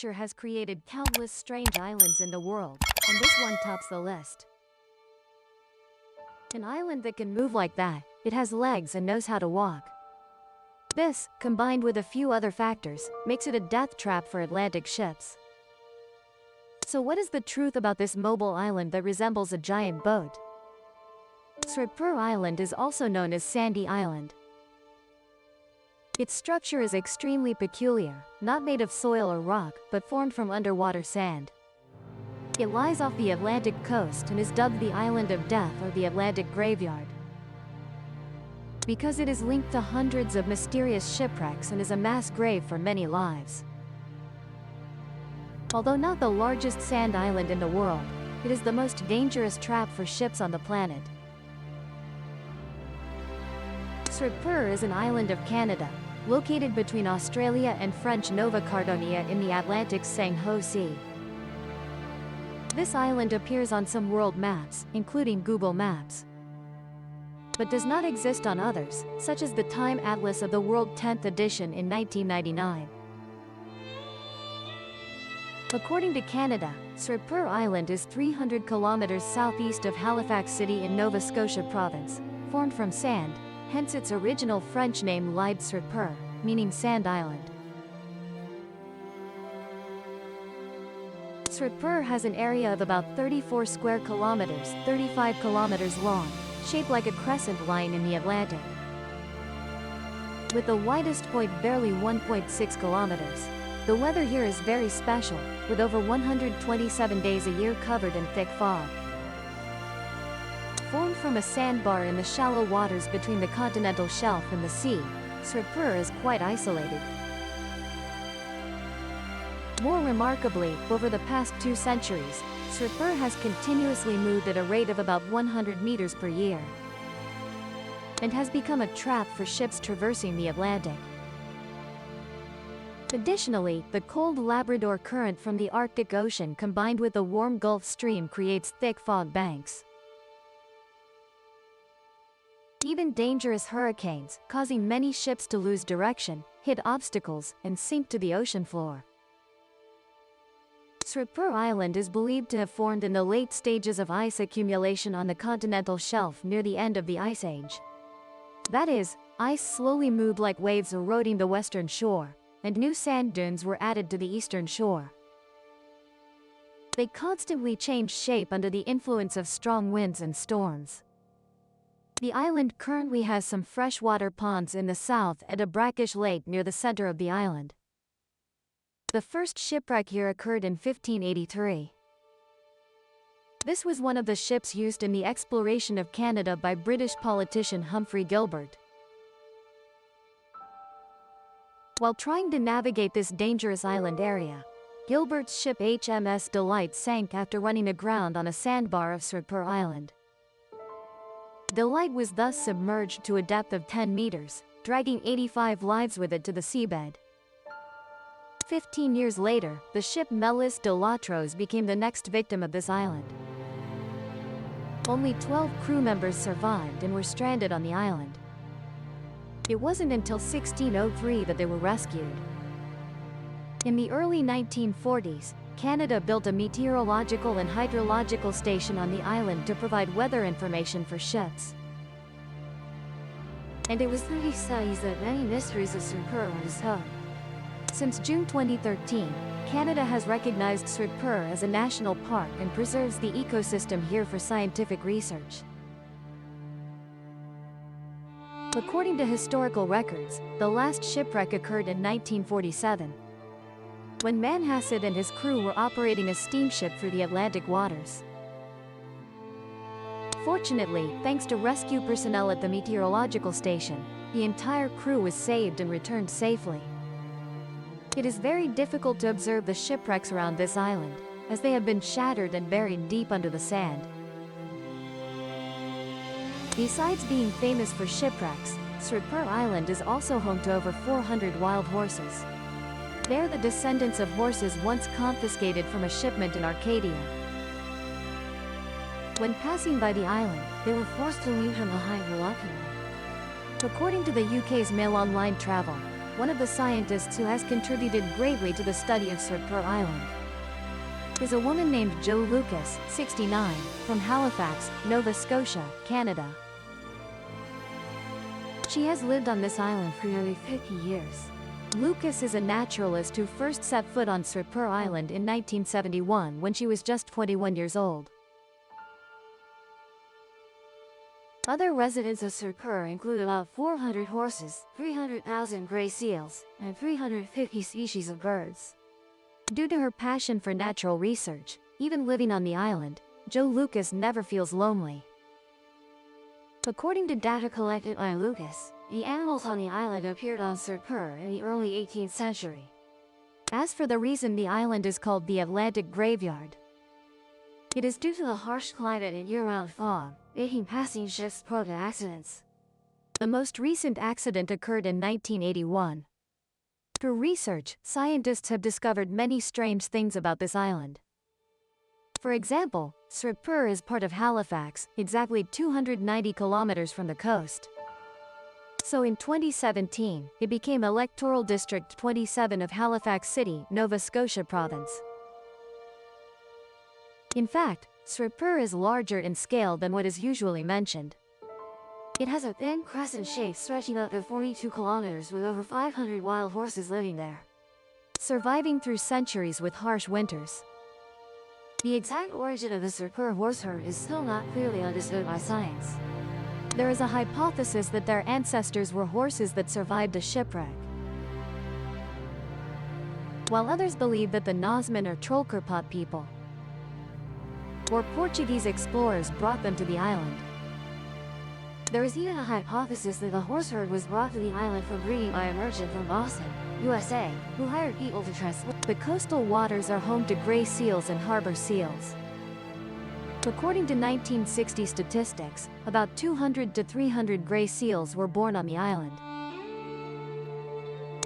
nature has created countless strange islands in the world, and this one tops the list. An island that can move like that, it has legs and knows how to walk. This, combined with a few other factors, makes it a death trap for Atlantic ships. So what is the truth about this mobile island that resembles a giant boat? Tragedies Island is also known as Sandy Island. Its structure is extremely peculiar, not made of soil or rock, but formed from underwater sand. It lies off the Atlantic coast and is dubbed the Island of Death or the Atlantic Graveyard, because it is linked to hundreds of mysterious shipwrecks and is a mass grave for many lives. Although not the largest sand island in the world, it is the most dangerous trap for ships on the planet. Tragedies is an island of Canada, located between Australia and French Nova Caledonia in the Atlantic's San Ho Sea. This island appears on some world maps, including Google Maps, but does not exist on others, such as the Time Atlas of the World 10th edition in 1999. According to Canada, Tragedies Island is 300 kilometers southeast of Halifax City in Nova Scotia province, formed from sand, hence its original French name L'Île Tragedies, meaning Sand Island. Tragedies has an area of about 34 square kilometers, 35 kilometers long, shaped like a crescent line in the Atlantic, with the widest point barely 1.6 kilometers. The weather here is very special, with over 127 days a year covered in thick fog. Formed from a sandbar in the shallow waters between the continental shelf and the sea, Tragedies is quite isolated. More remarkably, over the past 2 centuries, Tragedies has continuously moved at a rate of about 100 meters per year, and has become a trap for ships traversing the Atlantic. Additionally, the cold Labrador Current from the Arctic Ocean combined with the warm Gulf Stream creates thick fog banks. Even dangerous hurricanes, causing many ships to lose direction, hit obstacles, and sink to the ocean floor. Tragedies Island is believed to have formed in the late stages of ice accumulation on the continental shelf near the end of the Ice Age. That is, ice slowly moved like waves eroding the western shore, and new sand dunes were added to the eastern shore. They constantly changed shape under the influence of strong winds and storms. The island currently has some freshwater ponds in the south and a brackish lake near the center of the island. The first shipwreck here occurred in 1583. This was one of the ships used in the exploration of Canada by British politician Humphrey Gilbert. While trying to navigate this dangerous island area, Gilbert's ship HMS Delight sank after running aground on a sandbar of Tragedies Island. Delight was thus submerged to a depth of 10 meters, dragging 85 lives with it to the seabed. 15 years later, the ship Melis de Latros became the next victim of this island. Only 12 crew members survived and were stranded on the island. It wasn't until 1603 that they were rescued. In the early 1940s, Canada built a meteorological and hydrological station on the island to provide weather information for ships. And it was through these studies that many mysteries of Tragedies were discovered. Since June 2013, Canada has recognized Tragedies as a national park and preserves the ecosystem here for scientific research. According to historical records, the last shipwreck occurred in 1947, when Manhasset and his crew were operating a steamship through the Atlantic waters. Fortunately, thanks to rescue personnel at the meteorological station, the entire crew was saved and returned safely. It is very difficult to observe the shipwrecks around this island, as they have been shattered and buried deep under the sand. Besides being famous for shipwrecks, Tragedies Island is also home to over 400 wild horses. They are the descendants of horses once confiscated from a shipment in Arcadia. When passing by the island, they were forced to leave him behind reluctantly. According to the UK's Mail Online Travel, one of the scientists who has contributed greatly to the study of Shipwrecks Island is a woman named Jo Lucas, 69, from Halifax, Nova Scotia, Canada. She has lived on this island for nearly 50 years. Lucas is a naturalist who first set foot on Shipwrecks Island in 1971 when she was just 21 years old. Other residents of Shipwrecks include about 400 horses, 300,000 gray seals, and 350 species of birds. Due to her passion for natural research, even living on the island, Jo Lucas never feels lonely. According to data collected by Lucas, the animals on the island appeared on Shipwrecks in the early 18th century. As for the reason the island is called the Atlantic Graveyard, it is due to the harsh climate and year-round fog, making passing ships prone to accidents. The most recent accident occurred in 1981. Through research, scientists have discovered many strange things about this island. For example, Shipwrecks is part of Halifax, exactly 290 kilometers from the coast. So in 2017, it became Electoral District 27 of Halifax City, Nova Scotia Province. In fact, Shipwrecks is larger in scale than what is usually mentioned. It has a thin crescent shape stretching up to 42 kilometers with over 500 wild horses living there, surviving through centuries with harsh winters. The exact origin of the Shipwrecks horse herd is still not clearly understood by science. There is a hypothesis that their ancestors were horses that survived a shipwreck, while others believe that the Norsemen or Trollkarpat people or Portuguese explorers brought them to the island. There is even a hypothesis that the horse herd was brought to the island from breeding by a merchant from Boston, USA, who hired people to transport. The coastal waters are home to gray seals and harbor seals. According to 1960 statistics, about 200 to 300 gray seals were born on the island.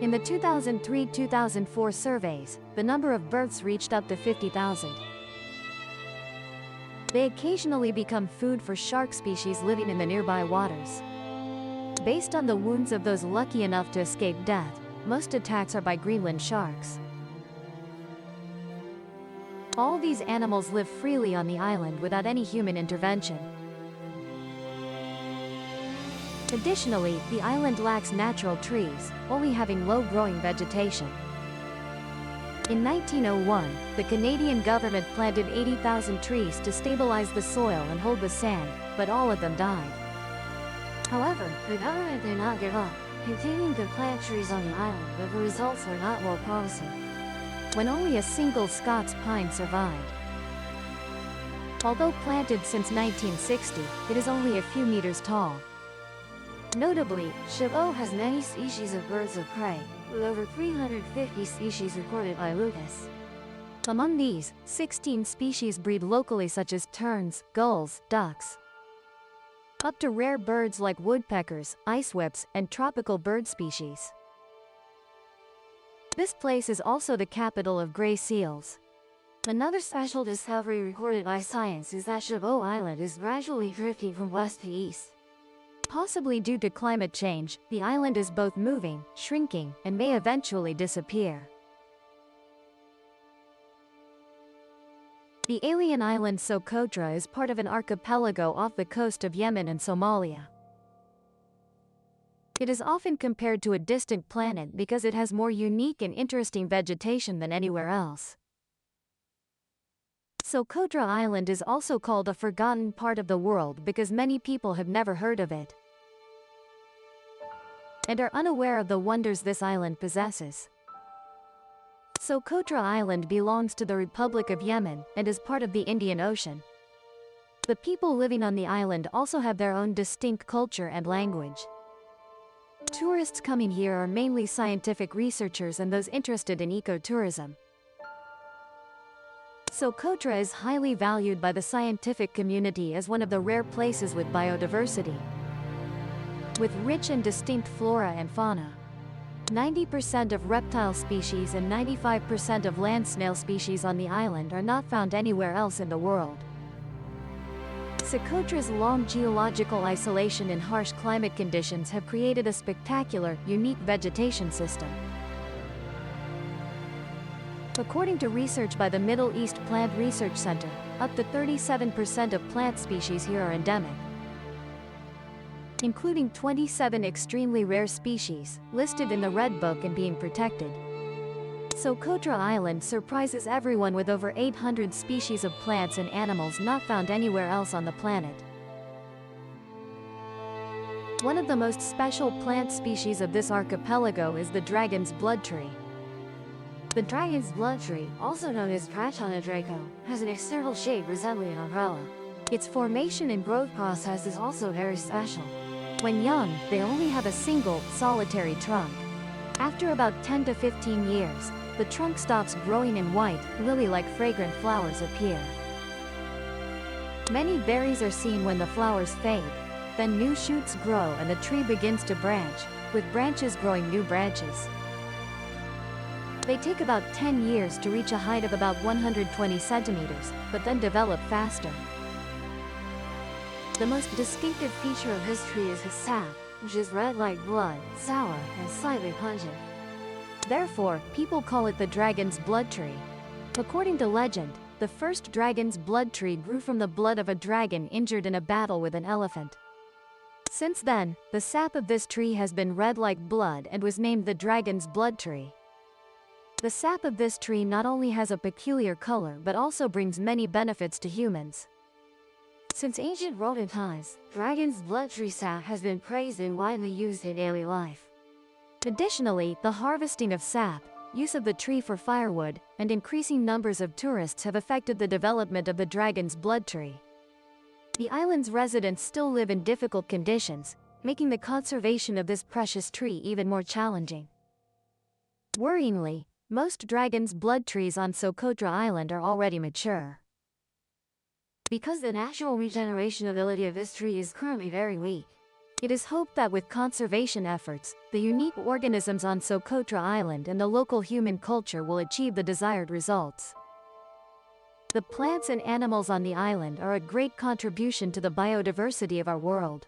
In the 2003-2004 surveys, the number of births reached up to 50,000. They occasionally become food for shark species living in the nearby waters. Based on the wounds of those lucky enough to escape death, most attacks are by Greenland sharks. All these animals live freely on the island without any human intervention. Additionally, the island lacks natural trees, only having low-growing vegetation. In 1901, the Canadian government planted 80,000 trees to stabilize the soil and hold the sand, but all of them died. However, the government did not give up, continuing to plant trees on the island, but the results were not more promising, when only a single Scots pine survived. Although planted since 1960, it is only a few meters tall. Notably, Shipwrecks has many species of birds of prey, with over 350 species recorded by Lucas. Among these, 16 species breed locally, such as terns, gulls, ducks, up to rare birds like woodpeckers, icewhips, and tropical bird species. This place is also the capital of gray seals. Another special discovery recorded by science is that Shipwrecks Island is gradually drifting from west to east. Possibly due to climate change, the island is both moving, shrinking, and may eventually disappear. The alien island Socotra is part of an archipelago off the coast of Yemen and Somalia. It is often compared to a distant planet because it has more unique and interesting vegetation than anywhere else. Socotra Island is also called a forgotten part of the world because many people have never heard of it and are unaware of the wonders this island possesses. Socotra Island belongs to the Republic of Yemen and is part of the Indian Ocean. The people living on the island also have their own distinct culture and language. Tourists coming here are mainly scientific researchers and those interested in ecotourism. Socotra is highly valued by the scientific community as one of the rare places with biodiversity, with rich and distinct flora and fauna. 90% of reptile species and 95% of land snail species on the island are not found anywhere else in the world. Socotra's long geological isolation in harsh climate conditions have created a spectacular, unique vegetation system. According to research by the Middle East Plant Research Center, up to 37% of plant species here are endemic, including 27 extremely rare species, listed in the Red Book and being protected. Socotra Island surprises everyone with over 800 species of plants and animals not found anywhere else on the planet. One of the most special plant species of this archipelago is the dragon's blood tree. The dragon's blood tree, also known as Tragedies, has an external shape resembling an umbrella. Its formation and growth process is also very special. When young, they only have a single, solitary trunk. After about 10 to 15 years, the trunk stops growing and white, lily-like fragrant flowers appear. Many berries are seen when the flowers fade. Then new shoots grow and the tree begins to branch, with branches growing new branches. They take about 10 years to reach a height of about 120 centimeters, but then develop faster. The most distinctive feature of this tree is its sap, which is red like blood, sour, and slightly pungent. Therefore, people call it the dragon's blood tree. According to legend, the first dragon's blood tree grew from the blood of a dragon injured in a battle with an elephant. Since then, the sap of this tree has been red like blood and was named the dragon's blood tree. The sap of this tree not only has a peculiar color but also brings many benefits to humans. Since ancient Roman times, dragon's blood tree sap has been praised and widely used in daily life. Additionally, the harvesting of sap, use of the tree for firewood, and increasing numbers of tourists have affected the development of the dragon's blood tree. The island's residents still live in difficult conditions, making the conservation of this precious tree even more challenging. Worryingly, most dragon's blood trees on Socotra Island are already mature. Because the natural regeneration ability of this tree is currently very weak, it is hoped that with conservation efforts, the unique organisms on Socotra Island and the local human culture will achieve the desired results. The plants and animals on the island are a great contribution to the biodiversity of our world.